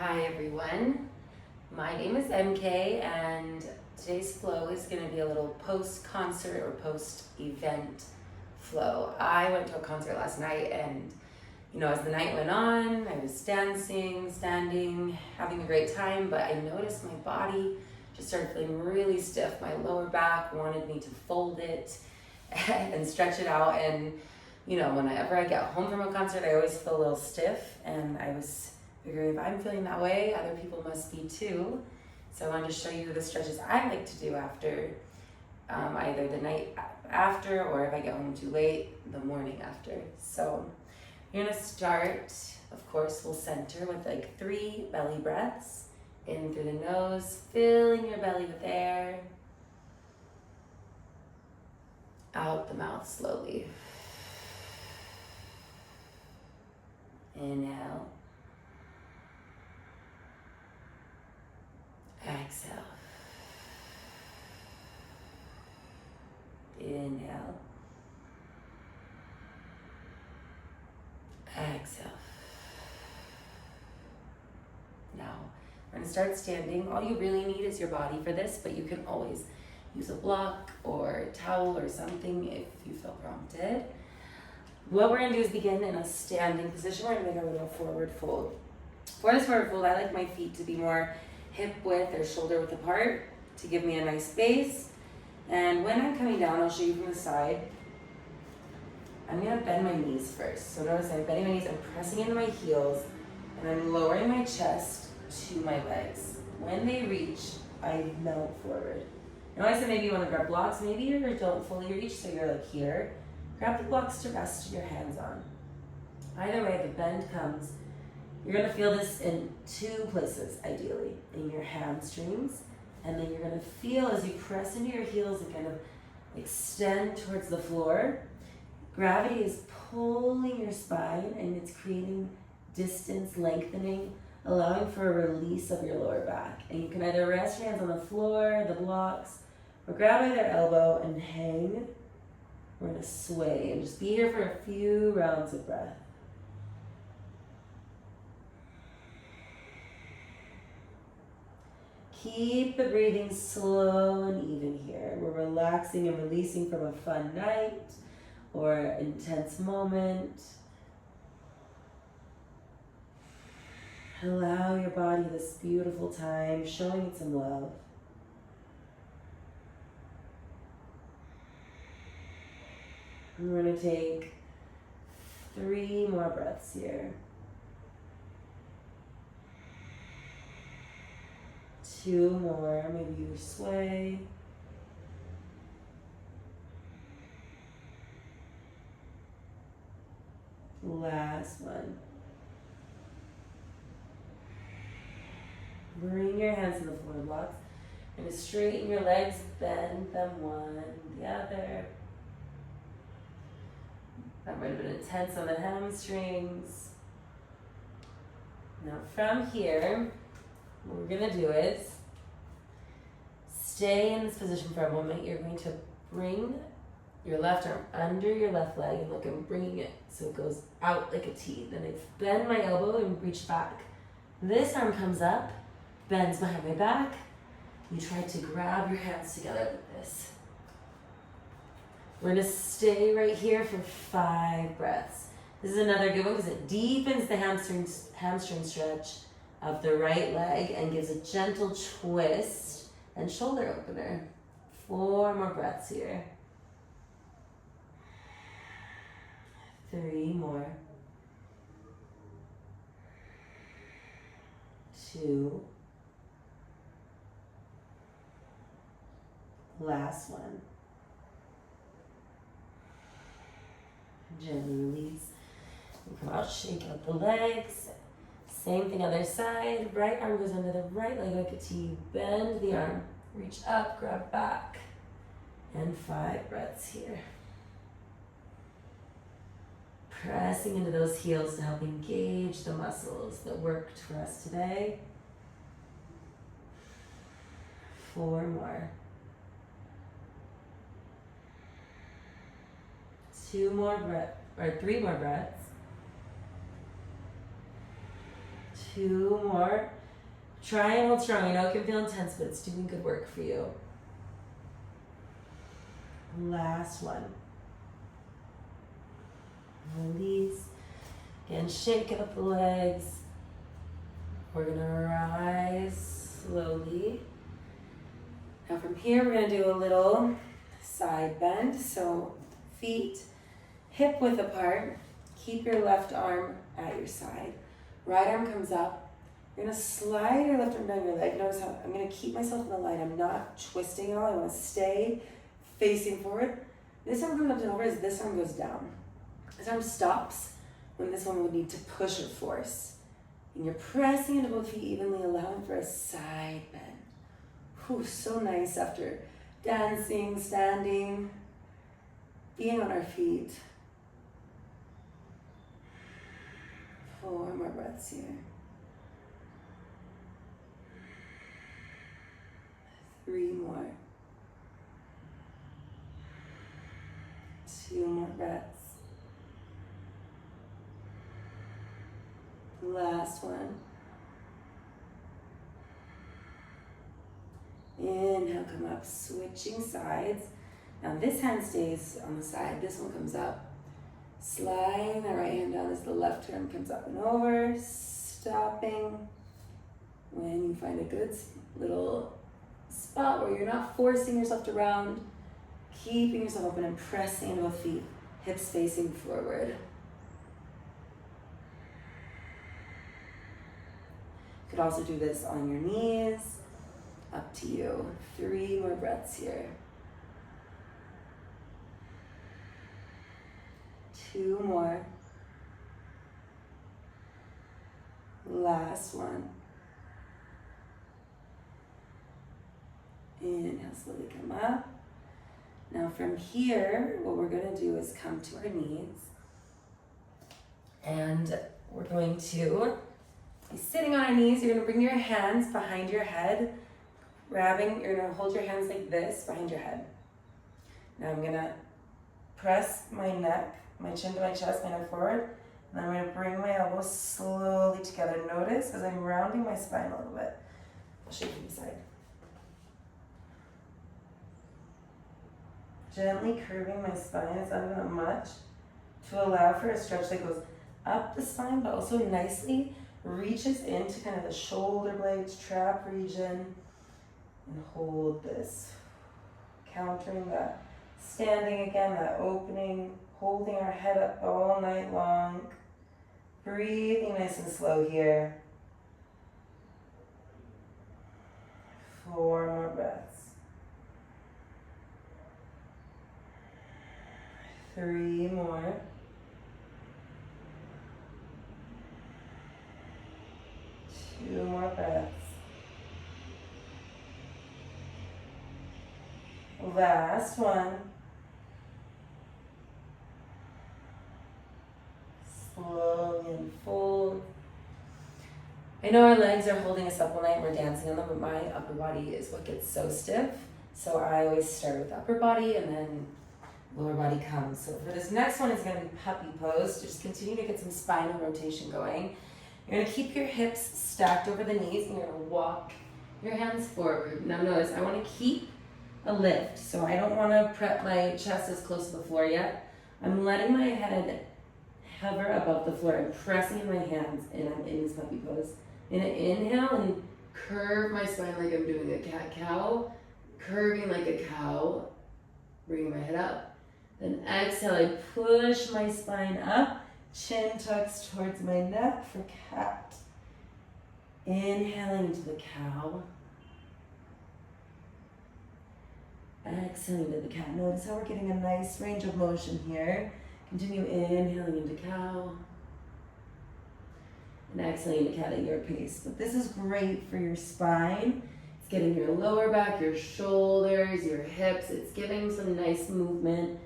Hi everyone, my name is MK and today's flow is going to be a little post-concert or post-event flow. I went to a concert last night and as the night went on, I was dancing, standing, having a great time, but I noticed my body just started feeling really stiff. My lower back wanted me to fold it and stretch it out, and whenever I get home from a concert, I always feel a little stiff, and I was figuring if I'm feeling that way, other people must be too. So I wanted to show you the stretches I like to do after, either the night after, or if I get home too late, the morning after. So you're gonna start, of course, we'll center with like 3 belly breaths. In through the nose, filling your belly with air. Out the mouth slowly. Inhale. Exhale. Inhale. Exhale. Now, we're going to start standing. All you really need is your body for this, but you can always use a block or a towel or something if you feel prompted. What we're going to do is begin in a standing position. We're going to make a little forward fold. For this forward fold, I like my feet to be more hip width or shoulder width apart to give me a nice base. And when I'm coming down, I'll show you from the side. I'm going to bend my knees first. So notice I'm bending my knees, I'm pressing into my heels, and I'm lowering my chest to my legs. When they reach, I melt forward. Now I said maybe you want to grab blocks, maybe you don't fully reach, so you're like here. Grab the blocks to rest your hands on. Either way, the bend comes. You're going to feel this in 2 places, ideally. In your hamstrings, and then you're going to feel as you press into your heels and kind of extend towards the floor. Gravity is pulling your spine, and it's creating distance, lengthening, allowing for a release of your lower back. And you can either rest your hands on the floor, the blocks, or grab either elbow and hang. We're going to sway and just be here for a few rounds of breath. Keep the breathing slow and even here. We're relaxing and releasing from a fun night or intense moment. Allow your body this beautiful time, showing it some love. And we're going to take 3 more breaths here. 2 more, maybe you sway. Last one. Bring your hands to the floor blocks and straighten your legs, bend them one, the other. That might have been intense on the hamstrings. Now from here, what we're gonna do is stay in this position for a moment. You're going to bring your left arm under your left leg, and look, I'm bringing it so it goes out like a T. Then I bend my elbow and reach back. This arm comes up, bends behind my back. You try to grab your hands together like this. We're gonna stay right here for 5 breaths. This is another good one because it deepens the hamstring stretch of the right leg and gives a gentle twist and shoulder opener. 4 more breaths here. 3 more. 2. Last one. Gently release. You come out, shake out the legs. Same thing other side. Right arm goes under the right leg like a T. Bend the arm. Reach up, grab back. And 5 breaths here. Pressing into those heels to help engage the muscles that worked for us today. 4 more. 2 more breaths, or 3 more breaths. 2 more. Try and hold strong. I know it can feel intense, but it's doing good work for you. Last one. Release. And shake up the legs. We're gonna rise slowly. Now from here, we're gonna do a little side bend. So feet hip width apart. Keep your left arm at your side. Right arm comes up. You're gonna slide your left arm down your leg. Notice how I'm gonna keep myself in the line. I'm not twisting at all. I wanna stay facing forward. This arm comes up and over as this arm goes down. This arm stops when this one would need to push or force. And you're pressing into both feet evenly, allowing for a side bend. Whew, so nice after dancing, standing, being on our feet. 4 more breaths here. 3 more. 2 more breaths. Last one. Inhale, come up, switching sides. Now this hand stays on the side, this one comes up. Sliding the right hand down as the left arm comes up and over, stopping when you find a good little spot where you're not forcing yourself to round, keeping yourself open and pressing into both feet, hips facing forward. You could also do this on your knees, up to you. 3 more breaths here. 2 more. Last one. Inhale, slowly come up. Now from here, what we're gonna do is come to our knees. And we're going to be sitting on our knees. You're gonna bring your hands behind your head, you're gonna hold your hands like this behind your head. Now I'm gonna press my neck, my chin to my chest, my neck forward, and I'm gonna bring my elbows slowly together. Notice as I'm rounding my spine a little bit. I'll shake you side. Gently curving my spine, it's not even much, to allow for a stretch that goes up the spine, but also nicely reaches into kind of the shoulder blades, trap region, and hold this. Countering that standing again, that opening, holding our head up all night long, breathing nice and slow here. 4 more breaths. 3 more. 2 more breaths. Last one. Slowly unfold. I know our legs are holding us up all night and we're dancing on them, but my upper body is what gets so stiff. So I always start with upper body and then lower body comes. So for this next one, it's going to be puppy pose. Just continue to get some spinal rotation going. You're going to keep your hips stacked over the knees and you're going to walk your hands forward. Now notice, I want to keep a lift. So I don't want to prep my chest as close to the floor yet. I'm letting my head hover above the floor and pressing in my hands, and I'm in this puppy pose. I'm going to inhale and curve my spine like I'm doing a cat-cow, curving like a cow, bringing my head up. Then exhale, I push my spine up, chin tucks towards my neck for cat. Inhaling into the cow. Exhaling into the cat. Notice how we're getting a nice range of motion here. Continue inhaling into cow. And exhaling into cat at your pace. But this is great for your spine. It's getting your lower back, your shoulders, your hips. It's giving some nice movement.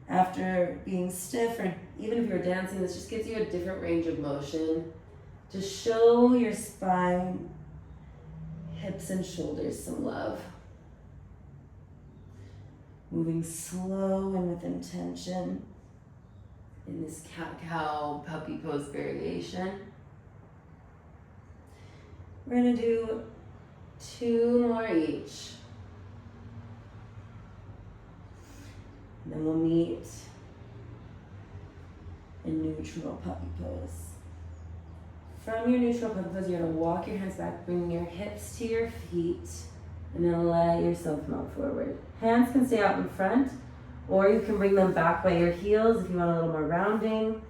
After being stiff, or even if you're dancing, this just gives you a different range of motion. Just show your spine, hips and shoulders some love. Moving slow and with intention in this cat-cow puppy pose variation. We're gonna do 2 more each. And then we'll meet in neutral puppy pose. From your neutral puppy pose, you're gonna walk your hands back, bring your hips to your feet, and then let yourself melt forward. Hands can stay out in front, or you can bring them back by your heels if you want a little more rounding.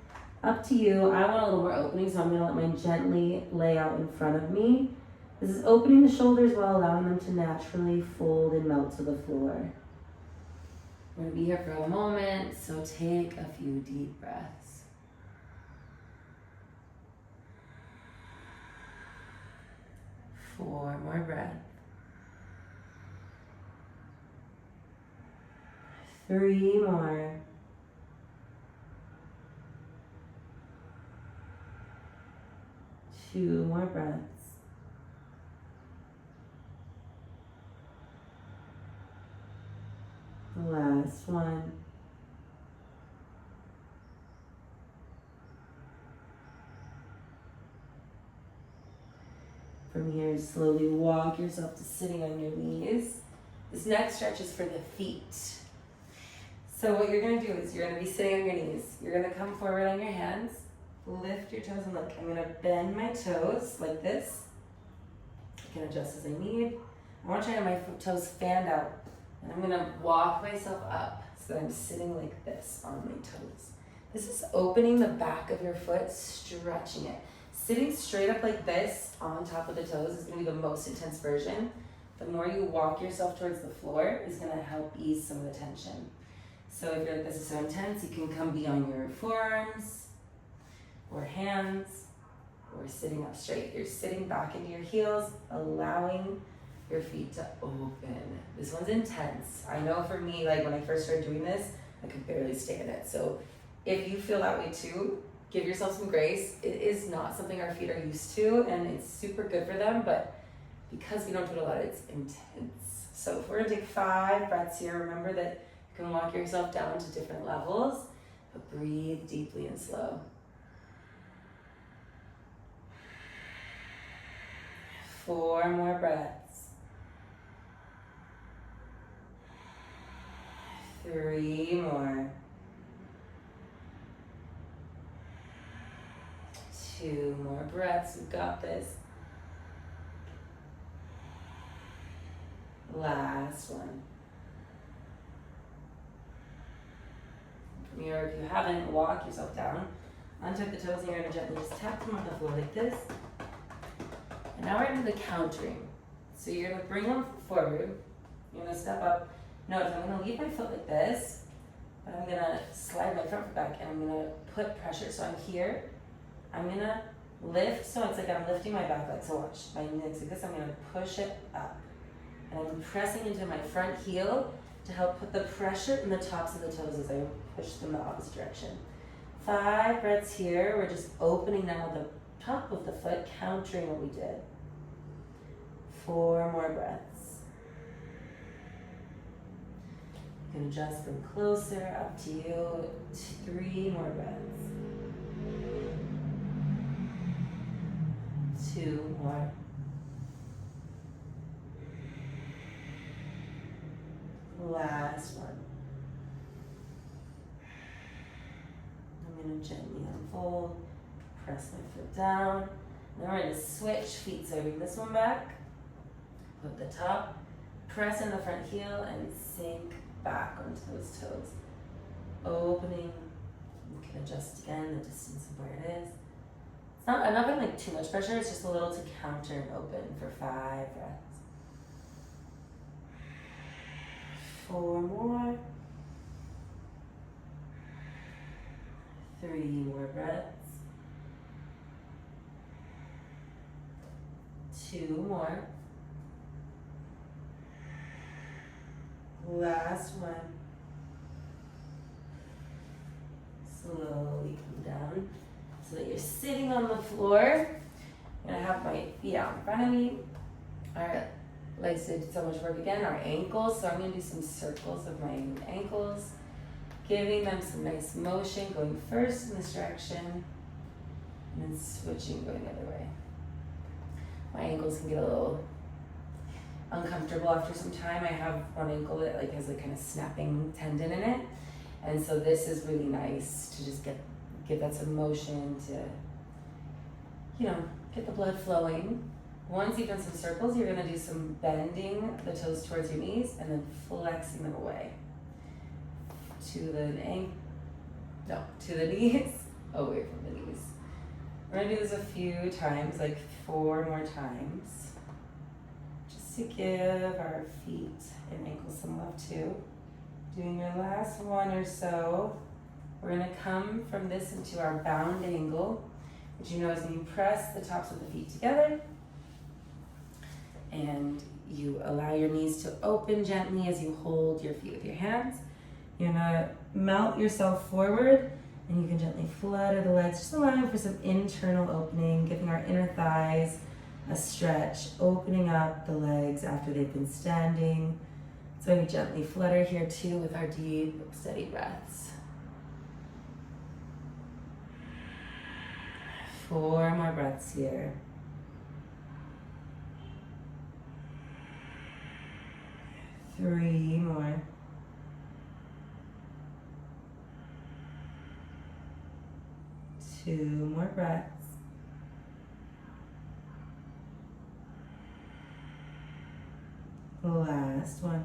Up to you. I want a little more opening, so I'm gonna let mine gently lay out in front of me. This is opening the shoulders while allowing them to naturally fold and melt to the floor. We're gonna be here for a moment, so take a few deep breaths. Four more breaths. 3 more. 2 more breaths. The last one. From here, slowly walk yourself to sitting on your knees. This next stretch is for the feet. So what you're gonna do is you're gonna be sitting on your knees. You're gonna come forward on your hands, lift your toes and look. I'm gonna bend my toes like this. I can adjust as I need. I wanna try to have my toes fanned out. And I'm gonna walk myself up so that I'm sitting like this on my toes. This is opening the back of your foot, stretching it. Sitting straight up like this on top of the toes is gonna be the most intense version. The more you walk yourself towards the floor is gonna help ease some of the tension. So if you're like, this is so intense, you can come be on your forearms or hands or sitting up straight. You're sitting back into your heels, allowing your feet to open. This one's intense. I know for me, like when I first started doing this, I could barely stay in it. So if you feel that way too, give yourself some grace. It is not something our feet are used to, and it's super good for them, but because we don't do it a lot, it's intense. So if we're gonna take 5 breaths here, remember that you can walk yourself down to different levels, but breathe deeply and slow. 4 more breaths. 3 more. 2 more breaths. We've got this. Last one. From here, if you haven't, walk yourself down. Untuck the toes and you're going to gently just tap them on the floor like this. And now we're into the countering. So you're going to bring them forward. You're going to step up. Notice I'm going to leave my foot like this, but I'm going to slide my front foot back and I'm going to put pressure. So I'm here. I'm going to lift. So it's like I'm lifting my back leg. So watch. My legs like this. I'm going to push it up. And I'm pressing into my front heel to help put the pressure in the tops of the toes as I push them the opposite direction. 5 breaths here. We're just opening now the top of the foot, countering what we did. 4 more breaths. You can adjust from closer, up to you. 3 more breaths. 2 more. Last one. I'm going to gently unfold, press my foot down. Then we're going to switch feet. So I bring this one back, put the top, press in the front heel, and sink back onto those toes. Opening. You can adjust again the distance of where it is. It's not, I'm not putting like too much pressure, it's just a little to counter and open for 5 breaths. 4 more. 3 more breaths. 2 more. Last one. Slowly come down so that you're sitting on the floor. I'm gonna have my feet out in front of me. Our legs did so much work again. Our ankles. So I'm gonna do some circles of my ankles, giving them some nice motion, going first in this direction, and then switching, going the other way. My ankles can get a little uncomfortable after some time. I have one ankle that like has a kind of snapping tendon in it, and so this is really nice to just give that some motion to, get the blood flowing. Once you've done some circles, you're gonna do some bending the toes towards your knees and then flexing them away to the knees, away from the knees. We're gonna do this a few times, like 4 more times, just to give our feet and ankles some love too. Doing your last one or so, we're gonna come from this into our bound angle, which is when you press the tops of the feet together and you allow your knees to open gently as you hold your feet with your hands. You're gonna melt yourself forward and you can gently flutter the legs, just allowing for some internal opening, giving our inner thighs a stretch, opening up the legs after they've been standing. So we gently flutter here too with our deep, steady breaths. 4 more breaths here. 3 more. 2 more breaths. Last one.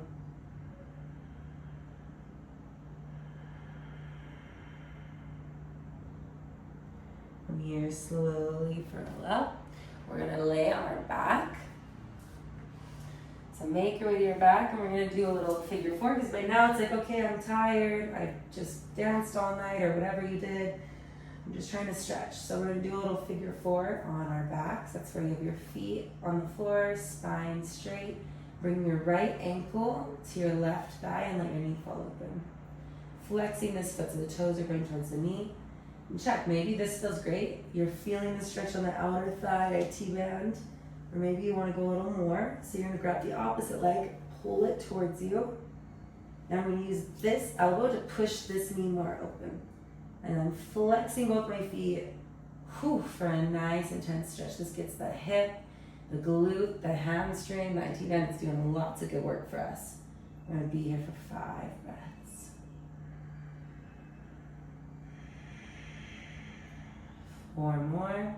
From here, slowly furl up. We're gonna lay on our back. So make your way to your back, and we're gonna do a little figure 4, because by now it's like, okay, I'm tired, I just danced all night, or whatever you did. I'm just trying to stretch. So we're gonna do a little figure 4 on our backs. That's where you have your feet on the floor, spine straight. Bring your right ankle to your left thigh and let your knee fall open. Flexing this foot so the toes are going towards the knee. And check, maybe this feels great. You're feeling the stretch on the outer thigh, T-band, or maybe you want to go a little more. So you're gonna grab the opposite leg, pull it towards you. Now I'm gonna use this elbow to push this knee more open. And then flexing both my feet, for a nice intense stretch. This gets the hip, the glute, the hamstring, the T-band. It's doing lots of good work for us. We're gonna be here for 5 breaths. 4 more.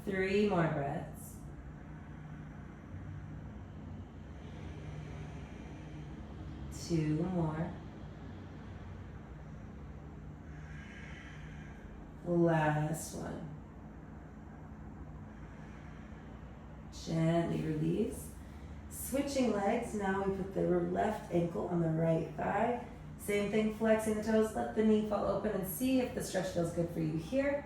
3 more breaths. 2 more. Last one. Gently release. Switching legs. Now we put the left ankle on the right thigh. Same thing, flexing the toes. Let the knee fall open and see if the stretch feels good for you here.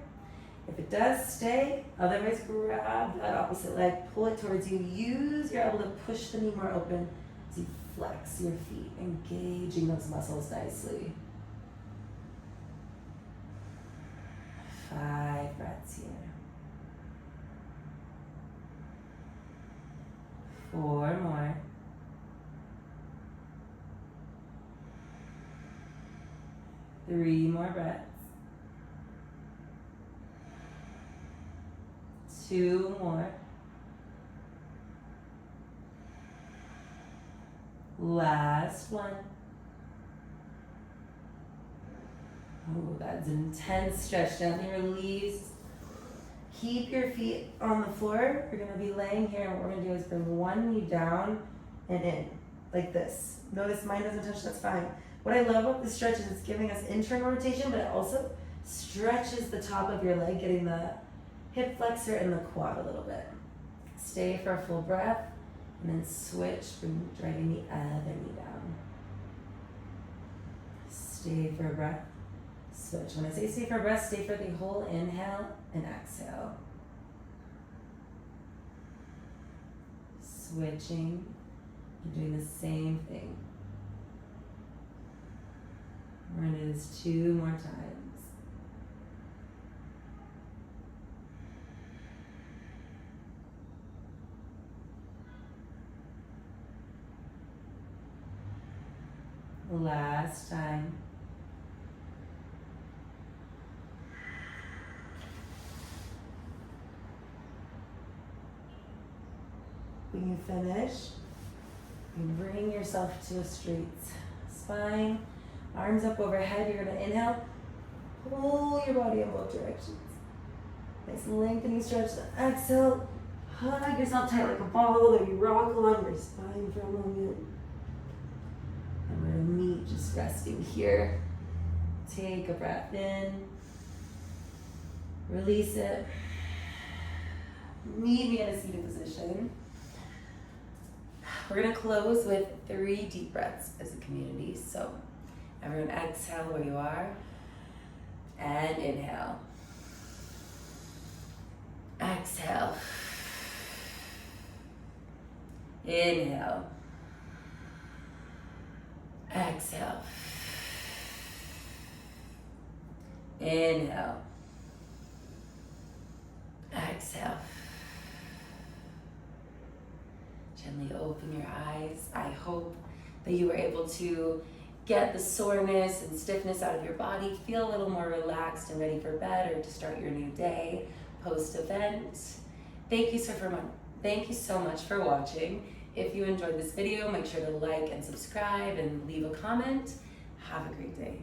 If it does, stay. Otherwise, grab that opposite leg, pull it towards you. Use your elbow to push the knee more open as you flex your feet, engaging those muscles nicely. 5 breaths here. 4 more. 3 more breaths. 2 more. Last one. Oh, that's an intense stretch. Gently release. Keep your feet on the floor. You're gonna be laying here, and what we're gonna do is bring one knee down and in, like this. Notice mine doesn't touch, that's fine. What I love about this stretch is it's giving us internal rotation, but it also stretches the top of your leg, getting the hip flexor and the quad a little bit. Stay for a full breath, and then switch, driving the other knee down. Stay for a breath. Switch. When I say stay for a breath, stay for the whole inhale and exhale. Switching and doing the same thing. We're going to do this 2 more times. Last time. When you finish, you bring yourself to a straight spine, arms up overhead. You're gonna inhale, pull your body in both directions. Nice lengthening stretch. Exhale, hug yourself tight like a ball, maybe rock along your spine for a moment. And we're gonna meet just resting here. Take a breath in, release it. Meet me in a seated position. We're gonna close with 3 deep breaths as a community. So everyone exhale where you are and inhale. Exhale. Inhale. Exhale. Inhale. Exhale. Gently open your eyes. I hope that you were able to get the soreness and stiffness out of your body, feel a little more relaxed and ready for bed or to start your new day post-event. Thank you so much for watching. If you enjoyed this video, make sure to like and subscribe and leave a comment. Have a great day.